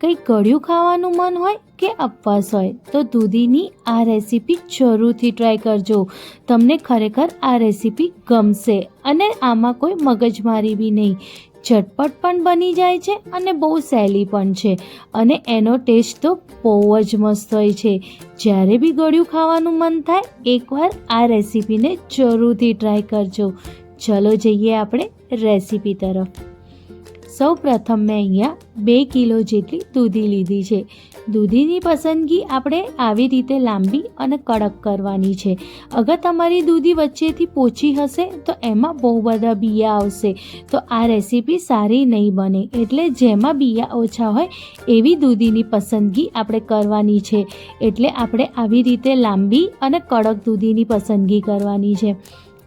કંઈ ગળ્યું ખાવાનું મન હોય કે ઉપવાસ હોય તો દૂધીની આ રેસીપી જરૂરથી ટ્રાય કરજો. તમને ખરેખર આ રેસીપી ગમશે અને આમાં કોઈ મગજમારી બી નહીં. ઝટપટ પણ બની જાય છે અને બહુ સહેલી પણ છે અને એનો ટેસ્ટ તો બહુ જ મસ્ત હોય છે. જ્યારે બી ગળ્યું ખાવાનું મન થાય એકવાર આ રેસીપીને જરૂરથી ટ્રાય કરજો. ચલો જઈએ આપણે રેસીપી તરફ. સૌ પ્રથમ મેં અહીંયા 2 કિલો જેટલી દૂધી લીધી છે. દૂધીની પસંદગી આપણે આવી રીતે લાંબી અને કડક કરવાની છે. અગર તમારી દૂધી વચ્ચેથી પોચી હશે તો એમાં બહુ બધા બિયા આવશે તો આ રેસીપી સારી નહીં બને. એટલે જેમાં બિયા ઓછા હોય એવી દૂધીની પસંદગી આપણે કરવાની છે. એટલે આપણે આવી રીતે લાંબી અને કડક દૂધીની પસંદગી કરવાની છે.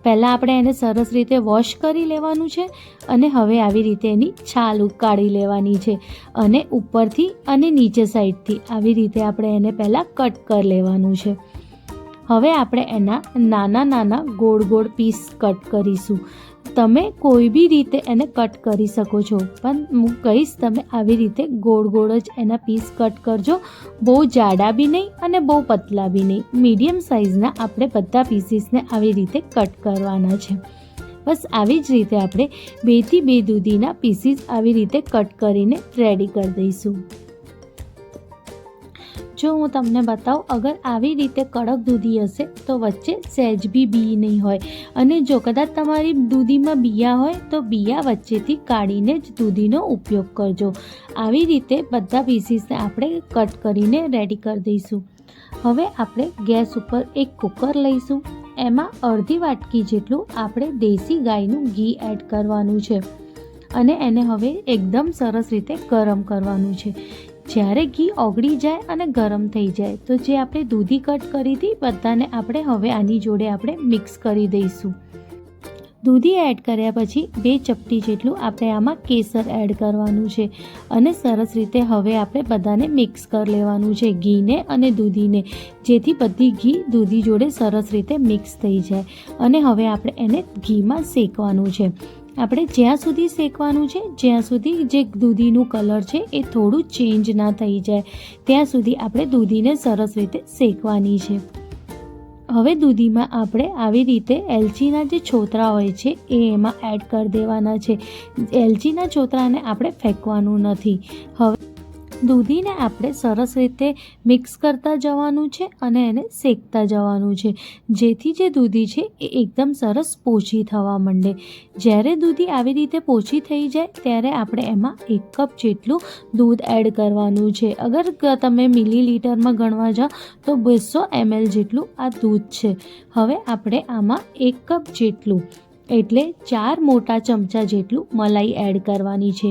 પહેલાં આપણે એને સરસ રીતે વોશ કરી લેવાનું છે અને હવે આવી રીતે એની છાલ કાઢી લેવાની છે અને ઉપરથી અને નીચે સાઈડથી આવી રીતે આપણે એને પહેલાં કટ કરી લેવાનું છે. હવે આપણે એના નાના નાના ગોળ ગોળ પીસ કટ કરીશું. તમે કોઈ બી રીતે એને કટ કરી શકો છો, પણ હું કહીશ તમે આવી રીતે ગોળ ગોળ જ એના પીસ કટ કરજો. બહુ જાડા બી નહીં અને બહુ પતલા બી નહીં, મીડિયમ સાઇઝના આપણે બધા પીસીસને આવી રીતે કટ કરવાના છે. બસ આવી જ રીતે આપણે 2 થી 2 દૂધીના પીસીસ આવી રીતે કટ કરીને રેડી કરી દઈશું. જો હું તમને બતાવું, અગર આવી રીતે કડક દૂધી હશે તો વચ્ચે સહેજ બી બી નહીં હોય અને જો કદાચ તમારી દૂધીમાં બિયા હોય તો બિયા વચ્ચેથી કાઢીને જ દૂધીનો ઉપયોગ કરજો. આવી રીતે બધા પીસીસને આપણે કટ કરીને રેડી કરી દઈશું. હવે આપણે ગેસ ઉપર એક કુકર લઈશું. એમાં અડધી વાટકી જેટલું આપણે દેશી ગાયનું ઘી એડ કરવાનું છે અને એને હવે એકદમ સરસ રીતે ગરમ કરવાનું છે. જ્યારે ઘી ઓગળી જાય અને ગરમ થઈ જાય તો જે આપણે દૂધી કટ કરી હતી બધાને આપણે હવે આની જોડે આપણે મિક્સ કરી દઈશું. દૂધી એડ કર્યા પછી 2 ચપટી જેટલું આપણે આમાં કેસર એડ કરવાનું છે અને સરસ રીતે હવે આપણે બધાને મિક્સ કરી લેવાનું છે, ઘીને અને દૂધીને, જેથી બધી ઘી દૂધી જોડે સરસ રીતે મિક્સ થઈ જાય. અને હવે આપણે એને ઘીમાં શેકવાનું છે. આપણે જ્યાં સુધી શેકવાનું છે જ્યાં સુધી જે દૂધીનું કલર છે એ થોડું ચેન્જ ના થઈ જાય ત્યાં સુધી આપણે દૂધીને સરસ રીતે શેકવાની છે. હવે દૂધીમાં આપણે આવી રીતે એલચીના જે છોતરા હોય છે એ એમાં એડ કરી દેવાના છે. એલચીના છોતરાને આપણે ફેંકવાનું નથી. હવે દૂધીને આપણે સરસ રીતે મિક્સ કરતા જવાનું છે અને એને શેકતા જવાનું છે, જેથી જે દૂધી છે એ એકદમ સરસ પોચી થવા માંડે. જ્યારે દૂધી આવી રીતે પોચી થઈ જાય ત્યારે આપણે એમાં 1 કપ જેટલું દૂધ એડ કરવાનું છે. અગર તમે મિલીલીટરમાં ગણવા જાઓ તો 200 ml જેટલું આ દૂધ છે. હવે આપણે આમાં 1 કપ જેટલું એટલે 4 મોટા ચમચા જેટલું મલાઈ એડ કરવાની છે,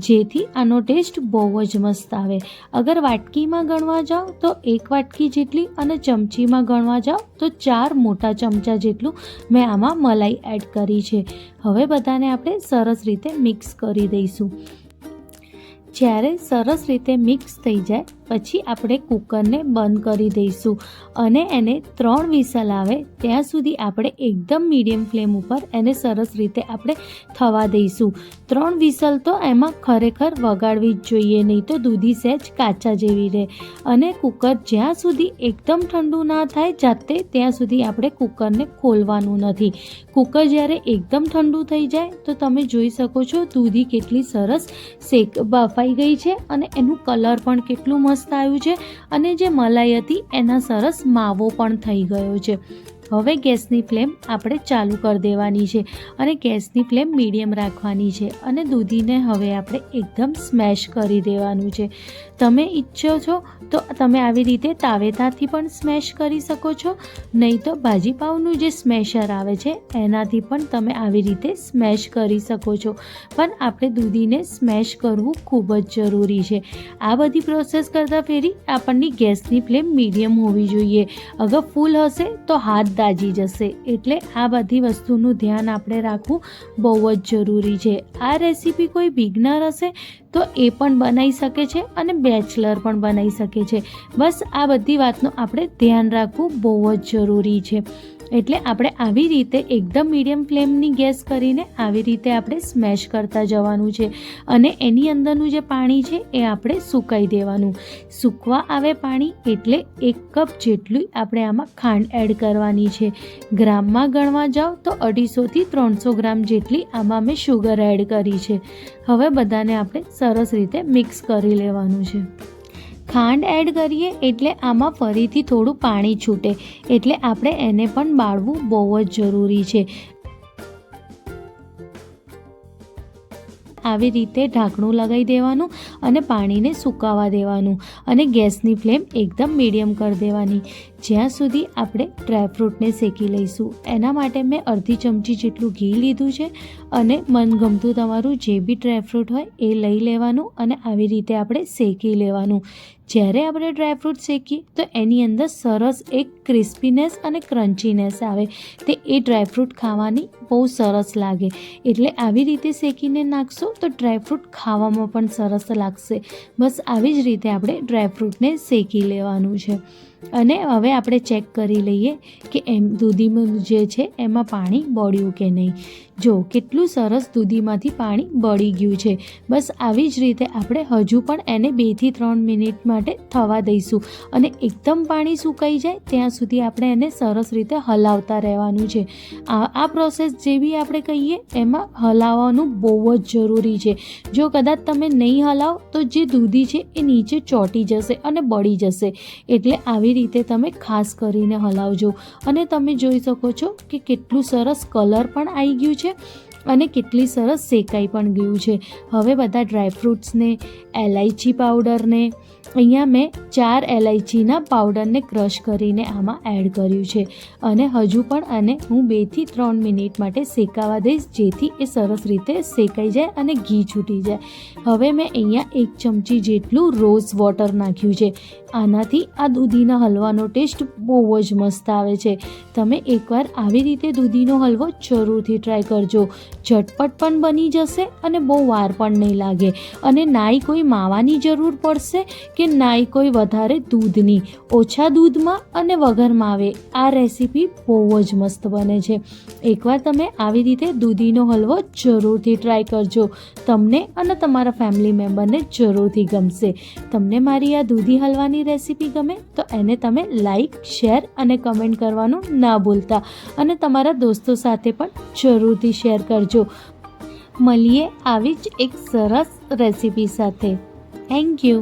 જેથી આનો ટેસ્ટ બહુ જ મસ્ત આવે. અગર વાટકીમાં ગણવા જાઓ તો 1 વાટકી જેટલી અને ચમચીમાં ગણવા જાઓ તો 4 મોટા ચમચા જેટલું મેં આમાં મલાઈ એડ કરી છે. હવે બધાને આપણે સરસ રીતે મિક્સ કરી દઈશું. જ્યારે સરસ રીતે મિક્સ થઈ જાય પછી આપણે કુકરને બંધ કરી દઈશું અને એને 3 વિસલ આવે ત્યાં સુધી આપણે એકદમ મીડિયમ ફ્લેમ ઉપર એને સરસ રીતે આપણે થવા દઈશું. 3 વિસલ તો એમાં ખરેખર વગાડવી જ જોઈએ, નહીં તો દૂધી સહેજ કાચા જેવી રહે. અને કુકર જ્યાં સુધી એકદમ ઠંડુ ના થાય જાતે ત્યાં સુધી આપણે કુકરને ખોલવાનું નથી. કુકર જ્યારે એકદમ ઠંડુ થઈ જાય તો તમે જોઈ શકો છો દૂધી કેટલી સરસ બફાઈ ગઈ છે અને એનું કલર પણ કેટલું મસ્ત આવ્યું છે અને જે મલાઈ હતી એના સરસ માવો પણ થઈ ગયો છે. હવે ગેસની ફ્લેમ આપણે ચાલુ કરી દેવાની છે અને ગેસની ફ્લેમ મીડિયમ રાખવાની છે અને દૂધીને હવે આપણે એકદમ સ્મેશ કરી દેવાનું છે. તમે ઈચ્છો છો તો તમે આવી રીતે તાવેતાથી પણ સ્મેશ કરી શકો છો, નહીં તો ભાજીપાવનું જે સ્મેશર આવે છે એનાથી પણ તમે આવી રીતે સ્મેશ કરી શકો છો. પણ આપણે દૂધીને સ્મેશ કરવું ખૂબ જ જરૂરી છે. આ બધી પ્રોસેસ કરતાં ફેરી આપણની ગેસની ફ્લેમ મીડિયમ હોવી જોઈએ. અગર ફૂલ હશે તો હાથ દાજી જશે. એટલે આ બધી વસ્તુનું ધ્યાન આપણે રાખવું બહુ જ જરૂરી છે. આ રેસીપી કોઈ બિગનર હશે તો એ પણ બનાવી શકે છે અને બેચલર પણ બનાવી શકે છે. બસ આ બધી વાતનું આપણે ધ્યાન રાખવું બહુ જ જરૂરી છે. એટલે આપણે આવી રીતે એકદમ મીડિયમ ફ્લેમની ગેસ કરીને આવી રીતે આપણે સ્મેશ કરતા જવાનું છે અને એની અંદરનું જે પાણી છે એ આપણે સુકાઈ દેવાનું. સૂકવા આવે પાણી એટલે 1 કપ જેટલું આપણે આમાં ખાંડ એડ કરવાની છે. ગ્રામમાં ગણવા જાઓ તો 250થી 300 ગ્રામ જેટલી આમાં મેં શુગર એડ કરી છે. હવે બધાને આપણે સરસ રીતે મિક્સ કરી લેવાનું છે. ખાંડ એડ કરીએ એટલે આમાં ફરીથી થોડું પાણી છૂટે, એટલે આપણે એને પણ બાળવું બહુ જ જરૂરી છે. આવી રીતે ઢાંકણું લગાવી દેવાનું અને પાણીને સુકાવા દેવાનું અને ગેસની ફ્લેમ એકદમ મીડિયમ કરી દેવાની. જ્યાં સુધી આપણે ડ્રાયફ્રૂટને શેકી લઈશું. એના માટે મેં અડધી ચમચી જેટલું ઘી લીધું છે અને મનગમતું તમારું જે બી ડ્રાયફ્રૂટ હોય એ લઈ લેવાનું અને આવી રીતે આપણે શેકી લેવાનું. જ્યારે આપણે ડ્રાયફ્રૂટ શેકીએ તો એની અંદર સરસ એક ક્રિસ્પીનેસ અને ક્રન્ચીનેસ આવે, તે એ ડ્રાયફ્રૂટ ખાવાની બહુ સરસ લાગે. એટલે આવી રીતે શેકીને નાખશો તો ડ્રાયફ્રૂટ ખાવામાં પણ સરસ લાગશે. બસ આવી જ રીતે આપણે ડ્રાયફ્રૂટને શેકી લેવાનું છે. અને હવે આપણે ચેક કરી લઈએ કે દૂધીમાં જે છે એમાં પાણી બળ્યું કે નહીં. જો કેટલું સરસ દૂધીમાંથી પાણી બળી ગયું છે. બસ આવી જ રીતે આપણે હજુ પણ એને 2 થી 3 મિનિટ માટે થવા દઈશું અને એકદમ પાણી સુકાઈ જાય ત્યાં સુધી આપણે એને સરસ રીતે હલાવતા રહેવાનું છે. આ પ્રોસેસ જે બી આપણે કહીએ એમાં હલાવવાનું બહુ જ જરૂરી છે. જો કદાચ તમે નહીં હલાવો તો જે દૂધી છે એ નીચે ચોંટી જશે અને બળી જશે. એટલે આવી રીતે તમે ખાસ કરીને હલાવજો. અને તમે જોઈ શકો છો કે કેટલું સરસ કલર પણ આવી ગયું છે અને કેટલી સરસ શેકાઈ પણ ગયું છે. હવે બધા ડ્રાયફ્રૂટ્સને, એલાયચી પાવડરને, અહીંયા મેં 4 એલાયચીના પાવડરને ક્રશ કરીને આમાં એડ કર્યું છે અને હજુ પણ આને હું 2 થી 3 મિનિટ માટે શેકાવા દઈશ, જેથી એ સરસ રીતે શેકાઈ જાય અને ઘી છૂટી જાય. હવે મેં અહીંયા 1 ચમચી જેટલું રોઝ વોટર નાખ્યું છે. આનાથી આ દૂધીના હલવાનો ટેસ્ટ બહુ જ મસ્ત આવે છે. તમે એકવાર આવી રીતે દૂધીનો હલવો જરૂરથી ટ્રાય કરજો. ઝટપટ પણ બની જશે અને બહુ વાર પણ નહીં લાગે અને નાય કોઈ માવાની જરૂર પડશે કે નાય કોઈ વધારે દૂધની. ઓછા દૂધમાં અને વગર માવે આ રેસીપી બહુ જ મસ્ત બને છે. એકવાર તમે આવી રીતે દૂધીનો હલવો જરૂરથી ટ્રાય કરજો. તમને અને તમારા ફેમિલી મેમ્બરને જરૂરથી ગમશે. તમને મારી આ દૂધી હલવાની રેસીપી ગમે તો એને તમે લાઈક, શેર અને કમેન્ટ કરવાનું ના ભૂલતા અને તમારા દોસ્તો સાથે પણ જરૂરથી શેર કરજો. મળીએ આવી જ એક સરસ રેસીપી સાથે. Thank you.